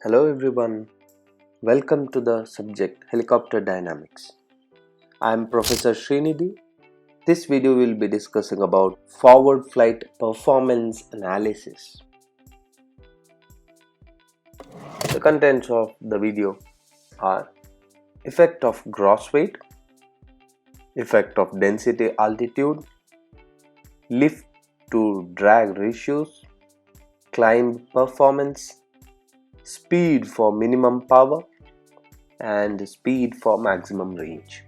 Hello everyone, welcome to the subject Helicopter Dynamics. I am Professor Srinidhi. This video will be discussing about forward flight performance analysis. The contents of the video are effect of gross weight, effect of density altitude, lift to drag ratios, climb performance, speed for minimum power, and speed for maximum range.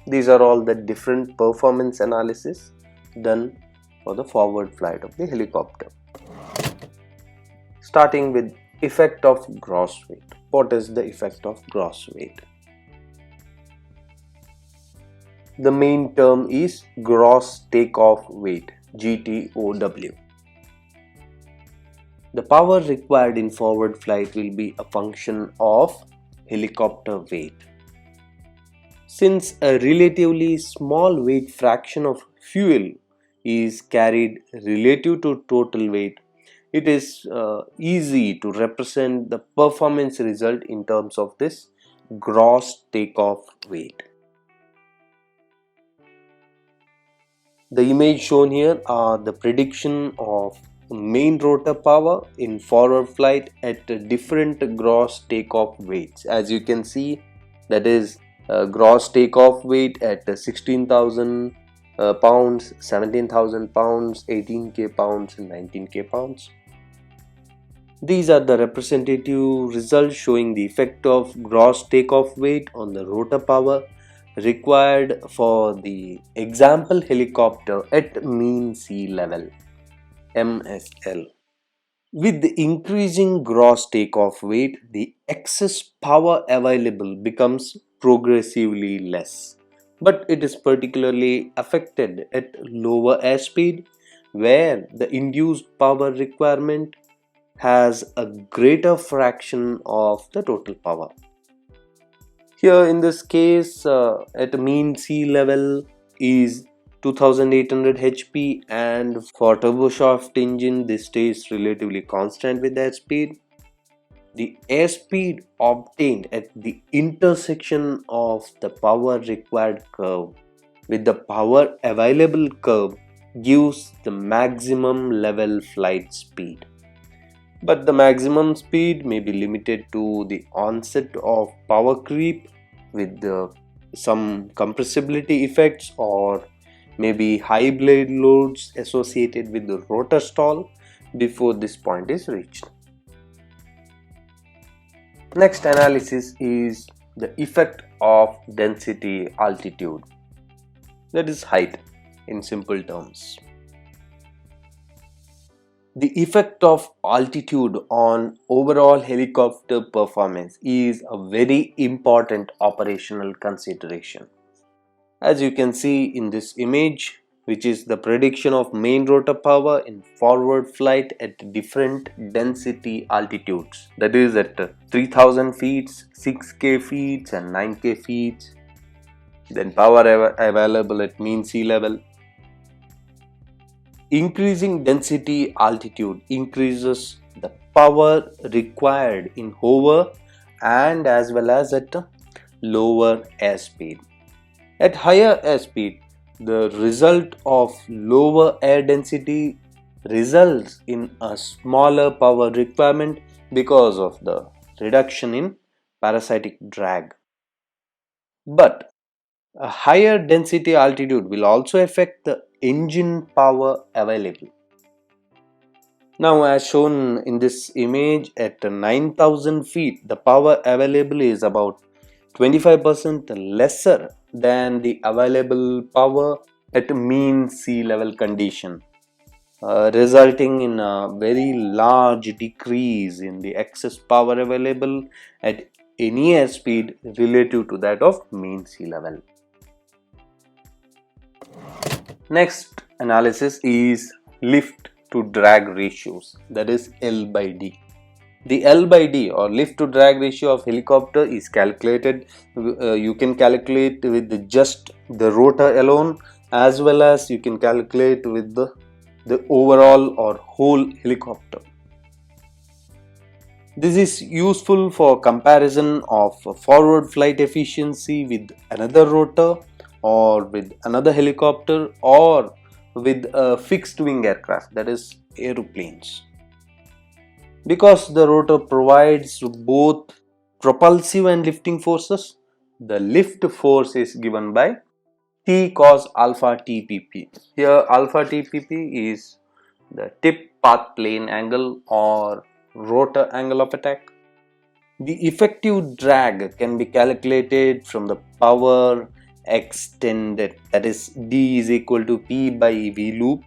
These are all the different performance analysis done for the forward flight of the helicopter. Starting with effect of gross weight. What is the effect of gross weight? The main term is gross takeoff weight, GTOW. The power required in forward flight will be a function of helicopter weight. Since a relatively small weight fraction of fuel is carried relative to total weight, it is easy to represent the performance result in terms of this gross takeoff weight. The image shown here are the prediction of main rotor power in forward flight at different gross takeoff weights. As you can see, that is gross takeoff weight at 16,000 pounds, 17,000 pounds, 18k pounds and 19k pounds. These are the representative results showing the effect of gross takeoff weight on the rotor power required for the example helicopter at mean sea level, MSL. With the increasing gross takeoff weight, the excess power available becomes progressively less, but it is particularly affected at lower airspeed, where the induced power requirement has a greater fraction of the total power. Here in this case, at mean sea level is 2800 HP, and for turboshaft engine this stays relatively constant with airspeed. The airspeed obtained at the intersection of the power required curve with the power available curve gives the maximum level flight speed. But the maximum speed may be limited to the onset of power creep with some compressibility effects, or maybe high blade loads associated with the rotor stall before this point is reached. Next analysis is the effect of density altitude, that is height in simple terms. The effect of altitude on overall helicopter performance is a very important operational consideration. As you can see in this image, which is the prediction of main rotor power in forward flight at different density altitudes, that is at 3000 feet, 6k feet and 9k feet, then power available at mean sea level. Increasing density altitude increases the power required in hover and as well as at lower airspeed. At higher airspeed, the result of lower air density results in a smaller power requirement because of the reduction in parasitic drag. But a higher density altitude will also affect the engine power available. Now, as shown in this image, at 9000 feet, the power available is about 25% lesser than the available power at mean sea level condition, resulting in a very large decrease in the excess power available at any airspeed relative to that of mean sea level. Next analysis is lift to drag ratios, that is L by D. The L by D or lift to drag ratio of helicopter is calculated. You can calculate with just the rotor alone, as well as you can calculate with the overall or whole helicopter. This is useful for comparison of forward flight efficiency with another rotor or with another helicopter or with a fixed wing aircraft, that is aeroplanes. Because the rotor provides both propulsive and lifting forces, the lift force is given by T cos alpha TPP. Here alpha TPP is the tip path plane angle or rotor angle of attack. The effective drag can be calculated from the power extended, that is D is equal to P by V loop.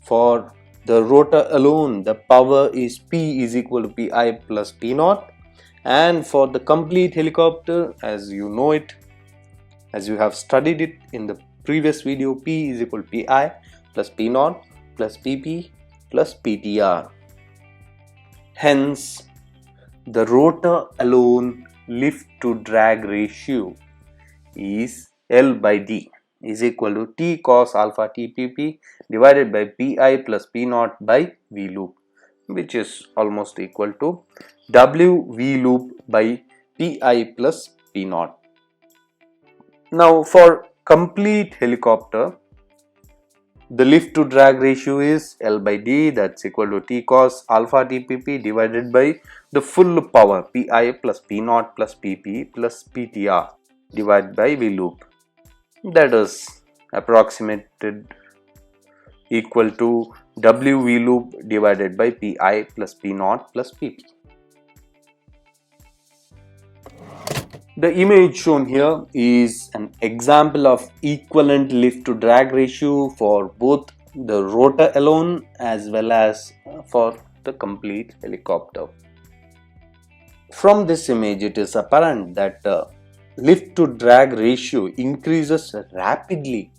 For the rotor alone, the power is P is equal to Pi plus P naught, and for the complete helicopter, as you know it, as you have studied it in the previous video, P is equal to Pi plus P naught plus Pp plus Ptr. Hence, the rotor alone lift to drag ratio is L by D is equal to T cos alpha TPP divided by Pi plus P naught by V loop, which is almost equal to W V loop by Pi plus P naught. Now for complete helicopter, the lift to drag ratio is L by D, that's equal to T cos alpha TPP divided by the full power Pi plus P naught plus Pp plus Ptr divided by V loop, that is approximated equal to W V loop divided by Pi plus P naught plus Pp. The image shown here is an example of equivalent lift to drag ratio for both the rotor alone as well as for the complete helicopter. From this image, it is apparent that lift to drag ratio increases rapidly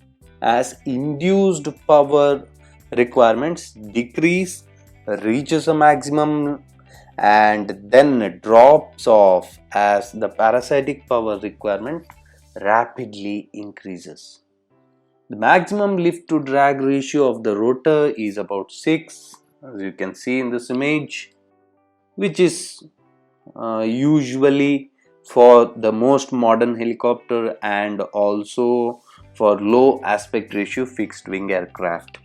as induced power requirements decrease, reaches a maximum, and then drops off as the parasitic power requirement rapidly increases. The maximum lift to drag ratio of the rotor is about 6, as you can see in this image, which is usually for the most modern helicopter and also for low aspect ratio fixed wing aircraft.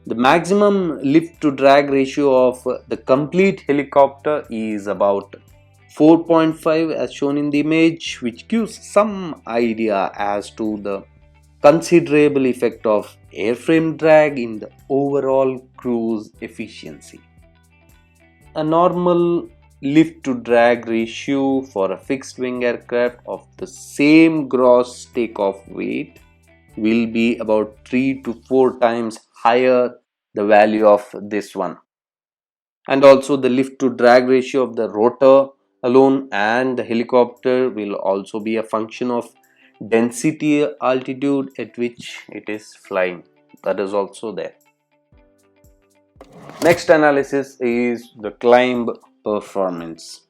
The maximum lift to drag ratio of the complete helicopter is about 4.5 as shown in the image, which gives some idea as to the considerable effect of airframe drag in the overall cruise efficiency. A normal lift to drag ratio for a fixed wing aircraft of the same gross takeoff weight will be about 3 to 4 times higher the value of this one. And also the lift to drag ratio of the rotor alone and the helicopter will also be a function of density altitude at which it is flying. That is also there. Next analysis is the climb performance.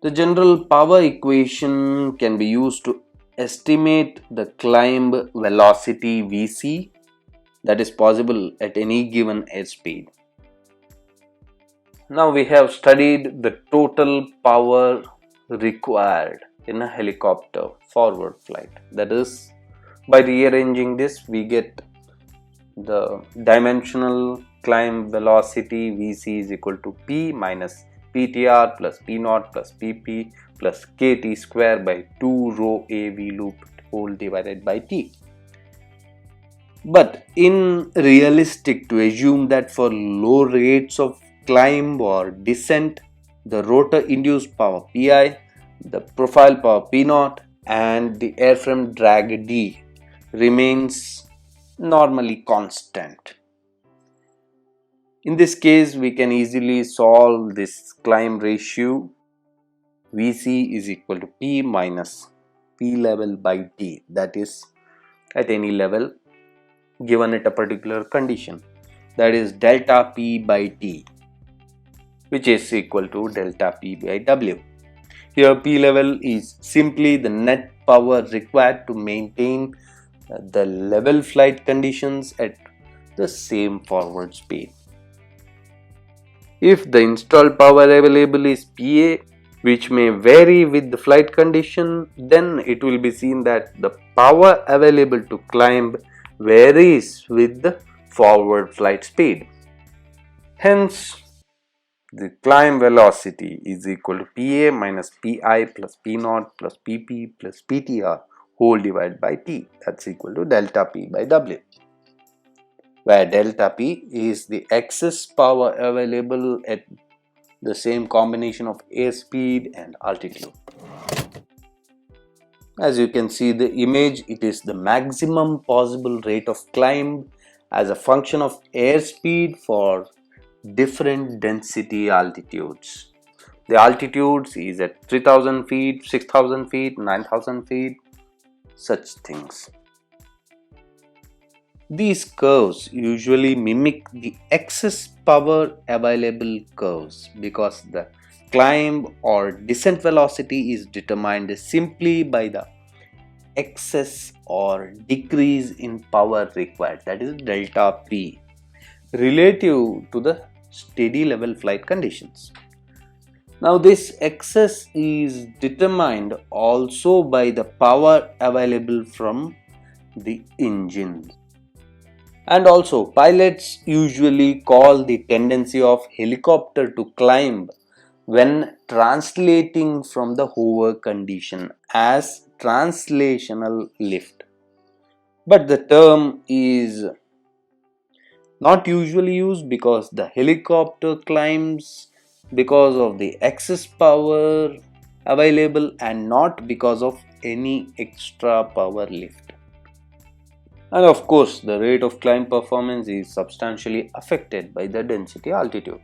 The general power equation can be used to estimate the climb velocity Vc that is possible at any given airspeed. Now we have studied the total power required in a helicopter forward flight. That is, by rearranging this, we get the dimensional climb velocity Vc is equal to P minus Ptr plus P naught plus Pp plus Kt square by 2 rho a V loop whole divided by T. But in realistic to assume that for low rates of climb or descent, the rotor induced power Pi, the profile power P naught and the airframe drag D remains normally constant. In this case, we can easily solve this climb ratio. Vc is equal to P minus P level by T, that is at any level given at a particular condition, that is delta P by T, which is equal to delta P by W. Here P level is simply the net power required to maintain the level flight conditions at the same forward speed. If the installed power available is Pa, which may vary with the flight condition, then it will be seen that the power available to climb varies with the forward flight speed. Hence, the climb velocity is equal to Pa minus Pi plus P naught plus Pp plus Ptr whole divided by T. That's equal to delta P by W, where delta P is the excess power available at the same combination of airspeed and altitude. As you can see the image, it is the maximum possible rate of climb as a function of airspeed for different density altitudes. The altitudes is at 3000 feet, 6000 feet, 9000 feet, such things. These curves usually mimic the excess power available curves because the climb or descent velocity is determined simply by the excess or decrease in power required, that is delta P, relative to the steady level flight conditions. Now this excess is determined also by the power available from the engine. And also pilots usually call the tendency of helicopter to climb when translating from the hover condition as translational lift. But the term is not usually used because the helicopter climbs because of the excess power available and not because of any extra power lift. And of course, the rate of climb performance is substantially affected by the density altitude.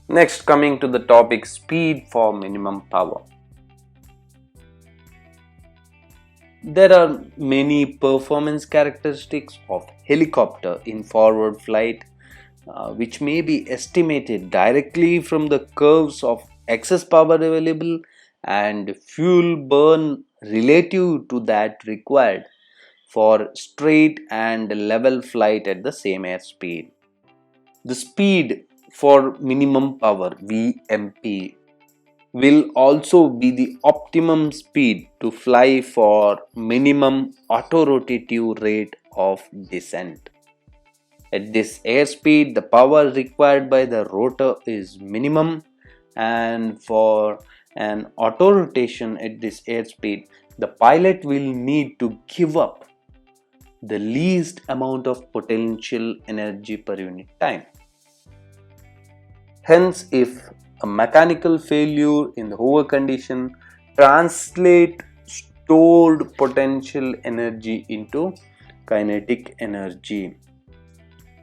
Next, coming to the topic speed for minimum power. There are many performance characteristics of helicopter in forward flight which may be estimated directly from the curves of excess power available and fuel burn relative to that required for straight and level flight at the same airspeed. The speed for minimum power VMP will also be the optimum speed to fly for minimum autorotative rate of descent. At this airspeed, the power required by the rotor is minimum, and for an autorotation at this airspeed, the pilot will need to give up the least amount of potential energy per unit time. Hence, if a mechanical failure in the hover condition translate stored potential energy into kinetic energy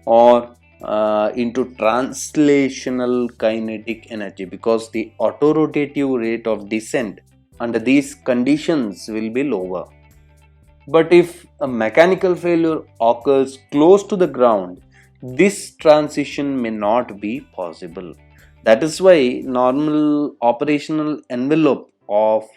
or into translational kinetic energy, because the autorotative rate of descent under these conditions will be lower. But if a mechanical failure occurs close to the ground, this transition may not be possible. That is why normal operational envelope of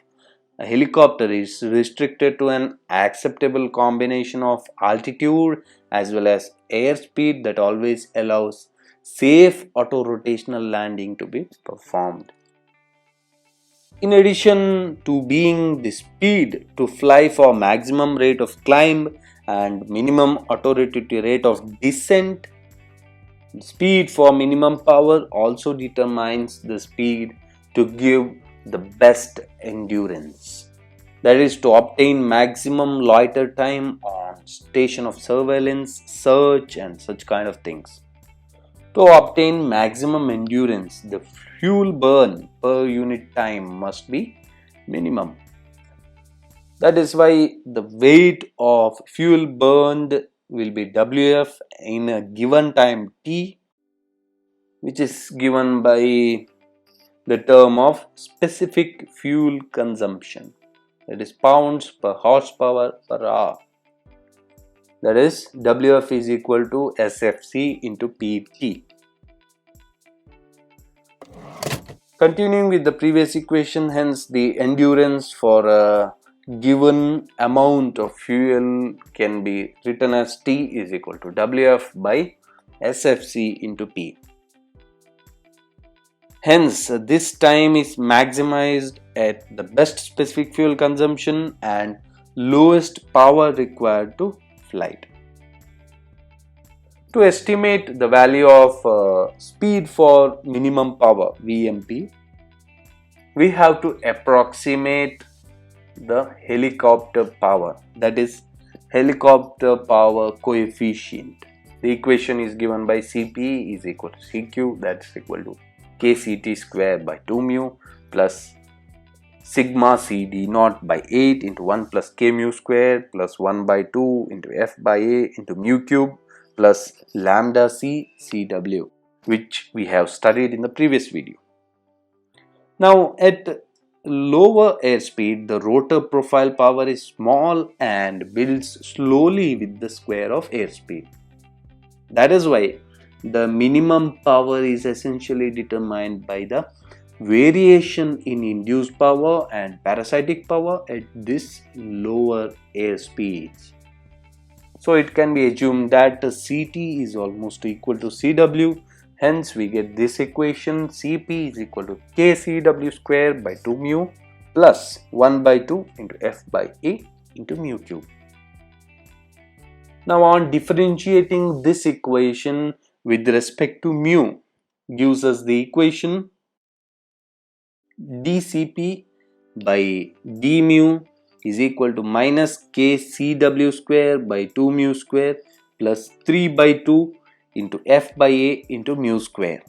a helicopter is restricted to an acceptable combination of altitude as well as airspeed that always allows safe autorotational landing to be performed. In addition to being the speed to fly for maximum rate of climb and minimum autorotative rate of descent, speed for minimum power also determines the speed to give the best endurance. That is to obtain maximum loiter time on station of surveillance, search and such kind of things. To obtain maximum endurance, the fuel burn per unit time must be minimum. That is why the weight of fuel burned will be Wf in a given time T, which is given by the term of specific fuel consumption, that is pounds per horsepower per hour. That is Wf is equal to SFC into Pt. Continuing with the previous equation, hence the endurance for a given amount of fuel can be written as T is equal to Wf by SFC into P. Hence, this time is maximized at the best specific fuel consumption and lowest power required to flight. To estimate the value of speed for minimum power VMP, we have to approximate the helicopter power, that is helicopter power coefficient. The equation is given by Cp is equal to Cq, that is equal to kCt square by 2 mu plus sigma CD naught by 8 into 1 plus k mu square plus 1 by 2 into F by A into mu cube plus lambda C Cw, which we have studied in the previous video. Now at lower airspeed, the rotor profile power is small and builds slowly with the square of airspeed. That is why the minimum power is essentially determined by the variation in induced power and parasitic power at this lower airspeeds. So it can be assumed that Ct is almost equal to Cw. Hence we get this equation: Cp is equal to kCw square by 2 mu plus 1 by 2 into F by A into mu cube. Now on differentiating this equation with respect to mu gives us the equation dCp by d mu is equal to minus kCw square by 2 mu square plus 3 by 2 into F by A into mu square,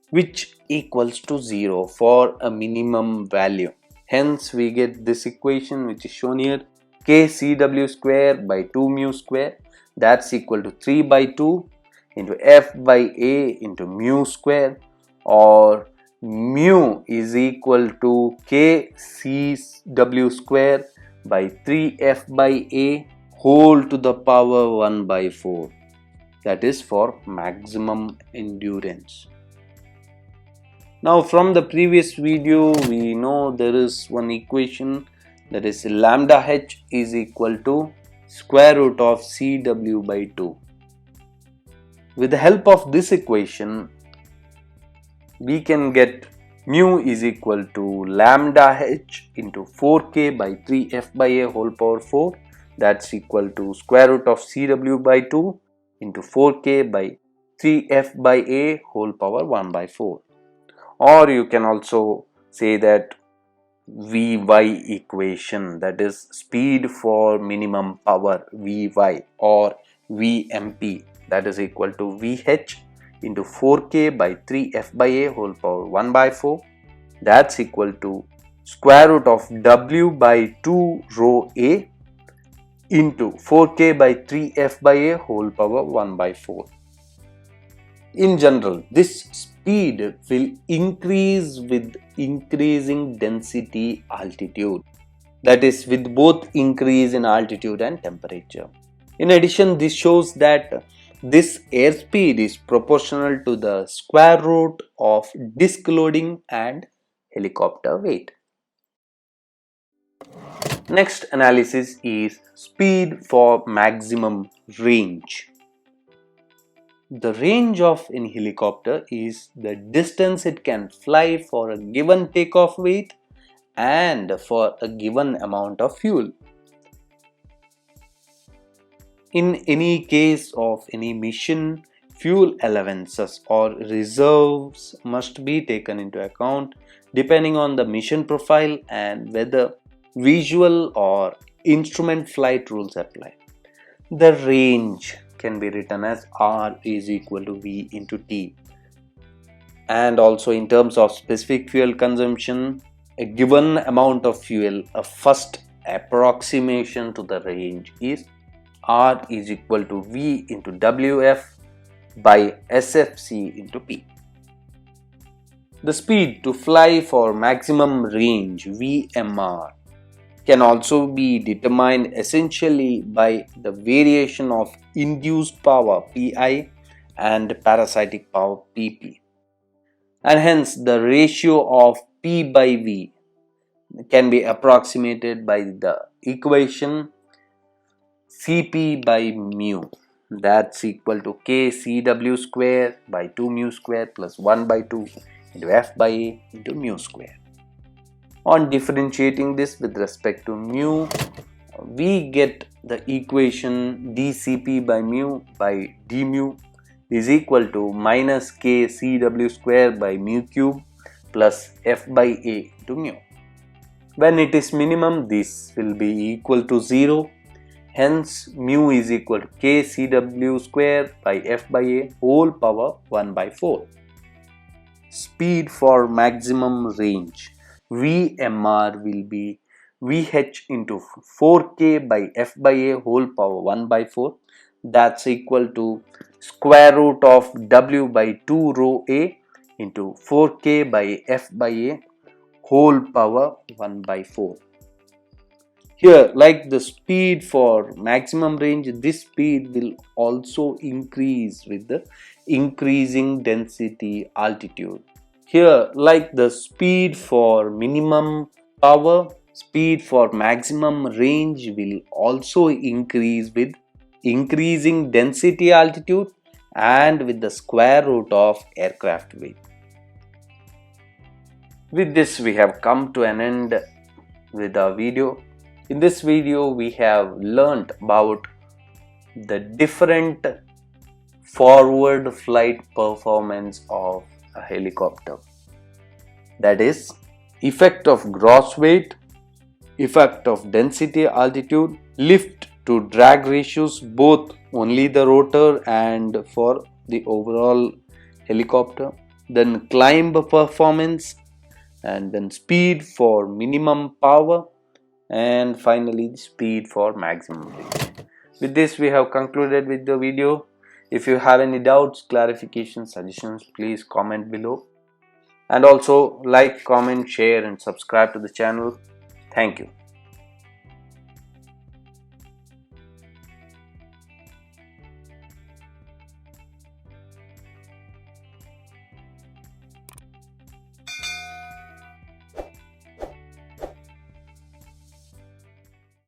which equals to 0 for a minimum value. Hence we get this equation which is shown here: kCw square by 2 mu square, that's equal to 3 by 2 into F by A into mu square, or mu is equal to kCw square by 3F by A whole to the power 1 by 4. That is for maximum endurance. Now from the previous video we know there is one equation, that is lambda h is equal to square root of Cw by 2. With the help of this equation we can get mu is equal to lambda h into 4k by 3f by a whole power 4, that's equal to square root of Cw by 2 into 4k by 3f by a whole power 1 by 4. Or you can also say that Vy equation, that is speed for minimum power Vy, or VMP, that is equal to Vh into 4k by 3f by a whole power 1 by 4, that's equal to square root of W by 2 rho A into 4k by 3f by a whole power 1 by 4. In general, this speed will increase with increasing density altitude, that is with both increase in altitude and temperature. In addition, this shows that this airspeed is proportional to the square root of disk loading and helicopter weight. Next analysis is speed for maximum range. The range of any helicopter is the distance it can fly for a given takeoff weight and for a given amount of fuel. In any case of any mission, fuel allowances or reserves must be taken into account depending on the mission profile and whether visual or instrument flight rules apply. The range can be written as R is equal to V into T. And also in terms of specific fuel consumption, a given amount of fuel, a first approximation to the range is R is equal to V into WF by SFC into P. The speed to fly for maximum range VMR can also be determined essentially by the variation of induced power PI and parasitic power PP, and hence the ratio of P by V can be approximated by the equation Cp by mu. that's equal to kCw square by 2 mu square plus 1 by 2 into F by A into mu square. On differentiating this with respect to mu, we get the equation dCp by mu by d mu is equal to minus kCw square by mu cube plus F by A into mu. When it is minimum, this will be equal to 0. Hence, mu is equal to kCw square by F by A whole power 1 by 4. Speed for maximum range, VMR, will be Vh into 4k by F by A whole power 1 by 4. That's equal to square root of W by 2 rho A into 4k by F by A whole power 1 by 4. Here, like the speed for maximum range, this speed will also increase with the increasing density altitude. Here, like the speed for minimum power, speed for maximum range will also increase with increasing density altitude and with the square root of aircraft weight. With this, we have come to an end with our video. In this video, we have learnt about the different forward flight performance of a helicopter. That is, effect of gross weight, effect of density altitude, lift to drag ratios, both only the rotor and for the overall helicopter, then climb performance, and then speed for minimum power, and finally speed for maximum range. With this, we have concluded with the video. If you have any doubts, clarifications, suggestions, please comment below, and also like, comment, share and subscribe to the channel. Thank you.